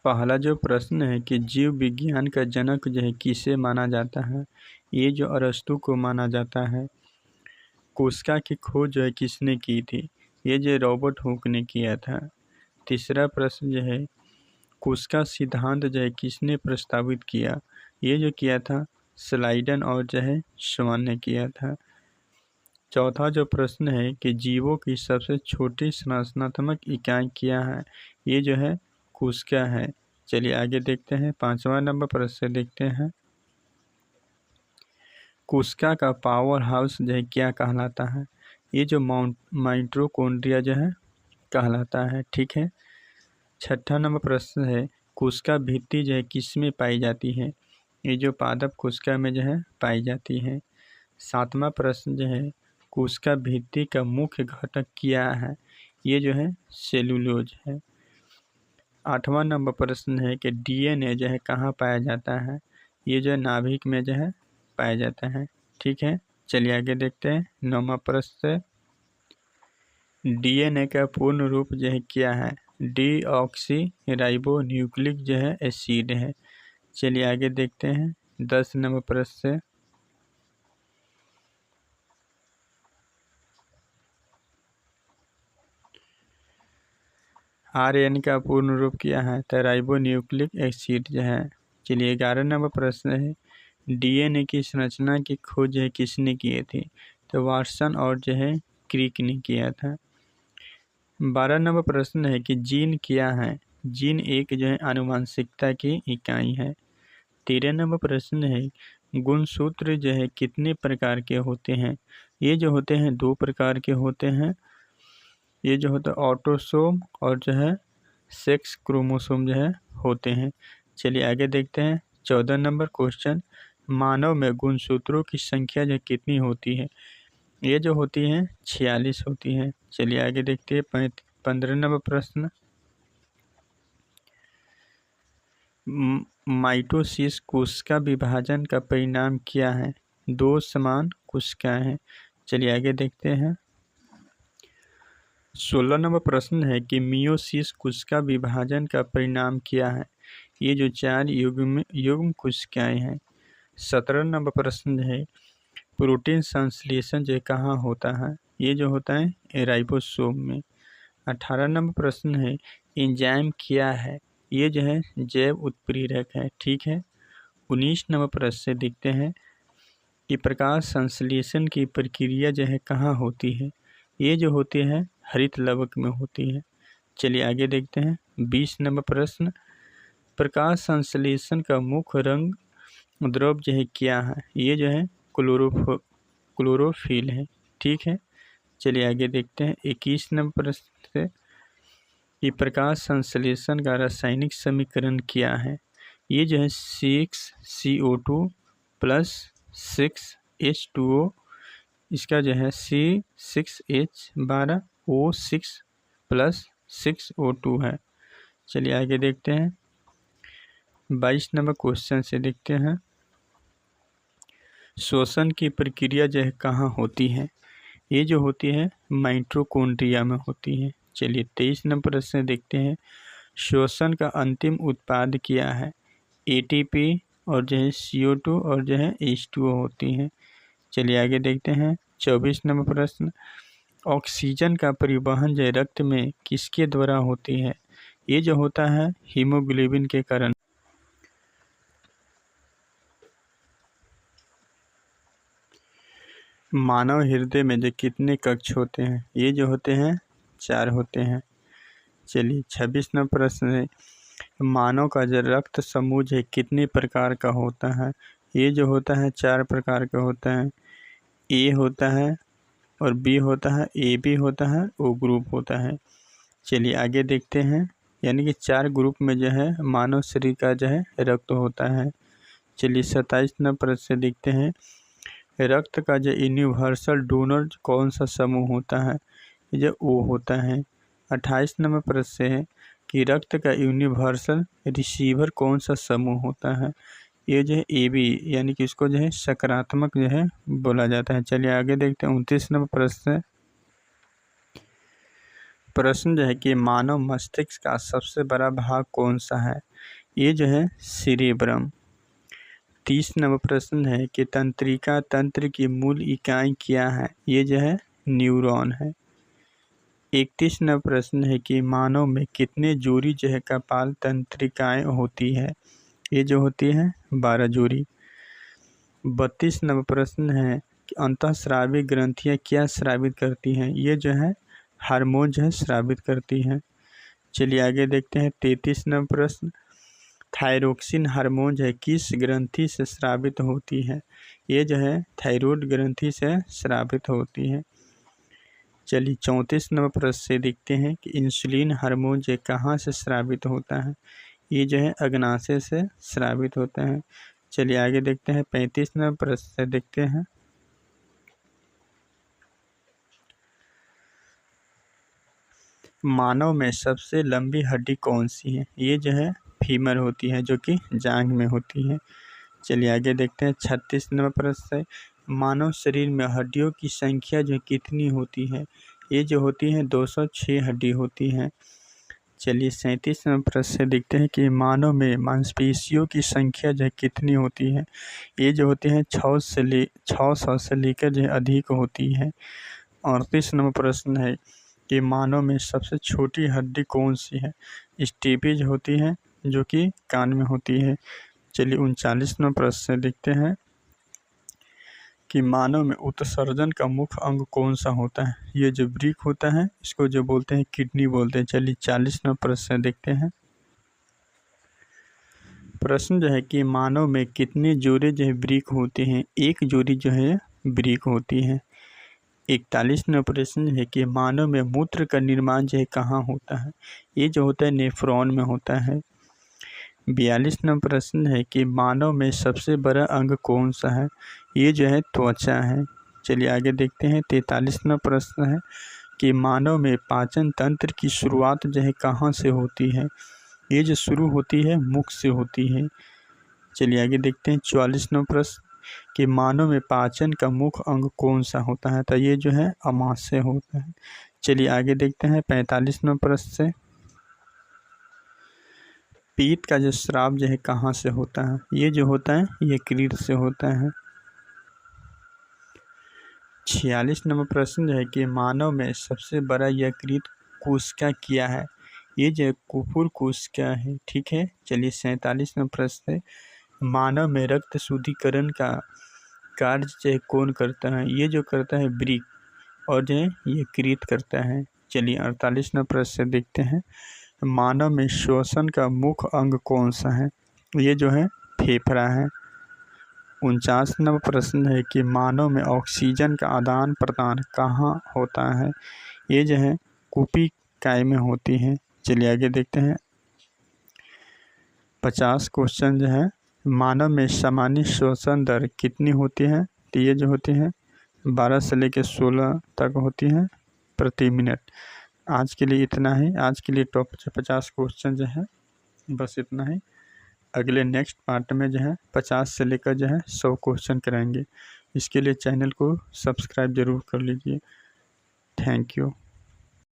पहला जो प्रश्न है कि जीव विज्ञान का जनक जो है किसे माना जाता है, ये जो अरस्तु को माना जाता है। कोशिका की खोज जो है किसने की थी, ये जो रॉबर्ट हुक ने किया था। तीसरा प्रश्न जो है कोशिका सिद्धांत जो है किसने प्रस्तावित किया, ये जो किया था स्लाइडन और जो है श्वान ने किया था। चौथा जो प्रश्न है कि जीवों की सबसे छोटी संरचनात्मक इकाई क्या है, ये जो है कोशिका है। चलिए आगे देखते हैं। 5वां नंबर प्रश्न से देखते हैं, कोशिका का पावर हाउस जो है क्या कहलाता है, ये जो माइटोकॉन्ड्रिया जो है कहलाता है। ठीक है। 6ठा नंबर प्रश्न है कोशिका भित्ति जो है किस में पाई जाती है, ये जो पादप कोशिका में जो है पाई जाती है। 7वां प्रश्न जो है कोशिका भित्ति का मुख्य घटक क्या है, ये जो है सेलुलोज है। 8वां नंबर प्रश्न है कि डीएनए जो है कहाँ पाया जाता है, ये जो है नाभिक में जो है पाया जाता है। ठीक है। चलिए आगे देखते हैं। 9वां प्रश्न से डीएनए का पूर्ण रूप जो है क्या है, डीऑक्सी राइबो न्यूक्लिक जो है एसिड है। चलिए आगे देखते हैं। 10 नंबर प्रश्न से आरएनए का पूर्ण रूप क्या है, तो राइबो न्यूक्लिक एसिड जो है। चलिए 11 नंबर प्रश्न है डीएनए की संरचना की खोज है किसने की थी, तो वाटसन और जो है क्रिक ने किया था। 12 नंबर प्रश्न है कि जीन क्या है, जीन एक जो है आनुवंशिकता की इकाई है। 13 नंबर प्रश्न है गुणसूत्र जो है कितने प्रकार के होते हैं, ये जो होते हैं 2 प्रकार के होते हैं। ये जो होता है ऑटोसोम और जो है सेक्स क्रोमोसोम जो है होते हैं। चलिए आगे देखते हैं। 14 नंबर क्वेश्चन, मानव में गुणसूत्रों की संख्या जो कितनी होती है, ये जो होती है 46 होती है। चलिए आगे देखते हैं। 15 नंबर प्रश्न, माइटोसिस कोशिका विभाजन का परिणाम क्या है, 2 समान कोशिकाएं हैं। चलिए आगे देखते हैं। 16 नंबर प्रश्न है कि मियोसिस कोशिका विभाजन का परिणाम क्या है, ये जो 4 युग्म कोशिकाएं हैं। 17 नंबर प्रश्न है प्रोटीन संश्लेषण जो कहाँ होता है, ये जो होता है राइबोसोम में। 18 नंबर प्रश्न है एंजाइम क्या है, ये जो है जैव उत्प्रेरक है। ठीक है। 19 नंबर प्रश्न से देखते हैं कि प्रकाश संश्लेषण की प्रक्रिया जो है कहाँ होती है, ये जो होती है हरित लवक में होती है। चलिए आगे देखते हैं। 20 नंबर प्रश्न, प्रकाश संश्लेषण का मुख्य रंग द्रव जो है क्या है, ये जो है क्लोरोफिल है। ठीक है। चलिए आगे देखते हैं। 21 नंबर प्रश्न से कि प्रकाश संश्लेषण का रासायनिक समीकरण क्या है, ये जो है 6CO2 + 6H2O, इसका जो है C6H12O6 + 6O2 है। चलिए आगे देखते हैं। 22 नंबर क्वेश्चन से देखते हैं श्वसन की प्रक्रिया जो है कहाँ होती है, ये जो होती है माइटोकॉन्ड्रिया में होती है। चलिए 23 नंबर प्रश्न देखते हैं श्वसन का अंतिम उत्पाद क्या है, ATP और जो है CO2 और जो है H2O होती हैं। चलिए आगे देखते हैं। 24 नंबर प्रश्न, ऑक्सीजन का परिवहन जो रक्त में किसके द्वारा होती है, ये जो होता है हीमोग्लोबिन के कारण। मानव हृदय में जो कितने कक्ष होते हैं, ये जो होते हैं 4 होते हैं। चलिए 26 नंबर प्रश्न है मानव का जो रक्त समूह है कितने प्रकार का होता है, ये जो होता है 4 प्रकार का होता है। ए होता है और बी होता है, AB होता है, O ग्रुप होता है। चलिए आगे देखते हैं। यानी कि 4 ग्रुप में जो है मानव शरीर का जो है रक्त होता है। चलिए 27 नंबर प्रश्न से देखते हैं रक्त का जो यूनिवर्सल डोनर कौन सा समूह होता है, ये जो O होता है। 28 नंबर प्रश्न से है कि रक्त का यूनिवर्सल रिसीवर कौन सा समूह होता है, ये जो है AB, यानी कि इसको जो है सकारात्मक जो है बोला जाता है। चलिए आगे देखते हैं। 29 नंबर प्रश्न जो है कि मानव मस्तिष्क का सबसे बड़ा भाग कौन सा है, ये जो है सेरेब्रम। 30 नंबर प्रश्न है कि तंत्रिका तंत्र की मूल इकाई क्या है? ये जो है न्यूरॉन है। 31 नंबर प्रश्न है कि मानव में कितने जोड़ी जो है कपाल तंत्रिकाएं होती है? ये जो होती है 12 जोड़ी। 32 नंबर प्रश्न है कि अंतःस्रावी ग्रंथियां क्या स्रावित करती हैं? ये जो है हार्मोन जो है स्रावित करती हैं। चलिए आगे देखते हैं 33 नंबर प्रश्न, थायरोक्सिन हार्मोन जो है किस ग्रंथि से स्रावित होती है? ये जो है थायराइड ग्रंथि से स्रावित होती है। चलिए 34 नंबर प्रश्न से देखते हैं कि इंसुलिन हार्मोन जो कहाँ से स्रावित होता है? ये जो है अग्नाशय से स्रावित होता है। चलिए आगे देखते हैं 35 नंबर प्रश्न से देखते हैं, मानव में सबसे लंबी हड्डी कौन सी है? ये जो है फीमर होती है, जो कि जांघ में होती है। चलिए आगे देखते हैं 36 नंबर प्रश्न है, मानव शरीर में हड्डियों की संख्या जो कितनी होती है? ये जो होती है 206 हड्डी होती हैं। चलिए 37 नंबर प्रश्न से देखते हैं कि मानव में मांसपेशियों की संख्या जो कितनी होती है? ये जो होती है 600 से लेकर जो अधिक होती है। 38 नंबर प्रश्न है कि मानव में सबसे छोटी हड्डी कौन सी है? स्टेपेज होती है, जो कि कान में होती है। चलिए 39 नंबर प्रश्न से देखते हैं कि मानव में उत्सर्जन का मुख्य अंग कौन सा होता है? ये जो वृक्क होता है इसको जो बोलते हैं किडनी बोलते हैं। चलिए 40 नंबर प्रश्न से देखते हैं, प्रश्न जो है कि मानव में कितने जोड़े जो है वृक्क होते हैं? एक जोड़ी जो है वृक्क होती है। 41 नंबर प्रश्न है कि मानव में मूत्र का निर्माण जो है कहाँ होता है? ये जो होता है नेफ्रॉन में होता है। 42 नंबर प्रश्न है कि मानव में सबसे बड़ा अंग कौन सा है? ये जो है त्वचा है। चलिए आगे देखते हैं 43 नंबर प्रश्न है कि मानव में पाचन तंत्र की शुरुआत जो है कहाँ से होती है? ये जो शुरू होती है मुख से होती है। चलिए आगे देखते हैं 44 नंबर प्रश्न कि मानव में पाचन का मुख्य अंग कौन सा होता है? तो ये जो है आमाशय होता है। चलिए आगे देखते हैं 45 नंबर प्रश्न से, पीत का जो स्राव जो है कहाँ से होता है? ये जो होता है यकृत से होता है। 46 नंबर प्रश्न जो है कि मानव में सबसे बड़ा यकृत कोशिका क्या है? ये जो कुफुर कोशिका है। ठीक है। चलिए 47 नंबर प्रश्न है, मानव में रक्त शुद्धिकरण का कार्य जो है कौन करता है? ये जो करता है वृक्क, और जो है यकृत करता है। चलिए 48 नंबर प्रश्न से देखते हैं, मानव में श्वसन का मुख्य अंग कौन सा है? ये जो है फेफड़ा है। 49 नंबर प्रश्न है कि मानव में ऑक्सीजन का आदान प्रदान कहाँ होता है? ये जो है कुपिकाय में होती है। चलिए आगे देखते हैं 50 क्वेश्चन जो है, मानव में सामान्य श्वसन दर कितनी होती है? तो ये जो होती है 12 से लेकर 16 तक होती है प्रति मिनट। आज के लिए इतना ही। आज के लिए टॉप 50 क्वेश्चन जो है बस इतना ही। अगले नेक्स्ट पार्ट में जो है 50 से लेकर जो है 100 क्वेश्चन कराएंगे। इसके लिए चैनल को सब्सक्राइब ज़रूर कर लीजिए। Thank you.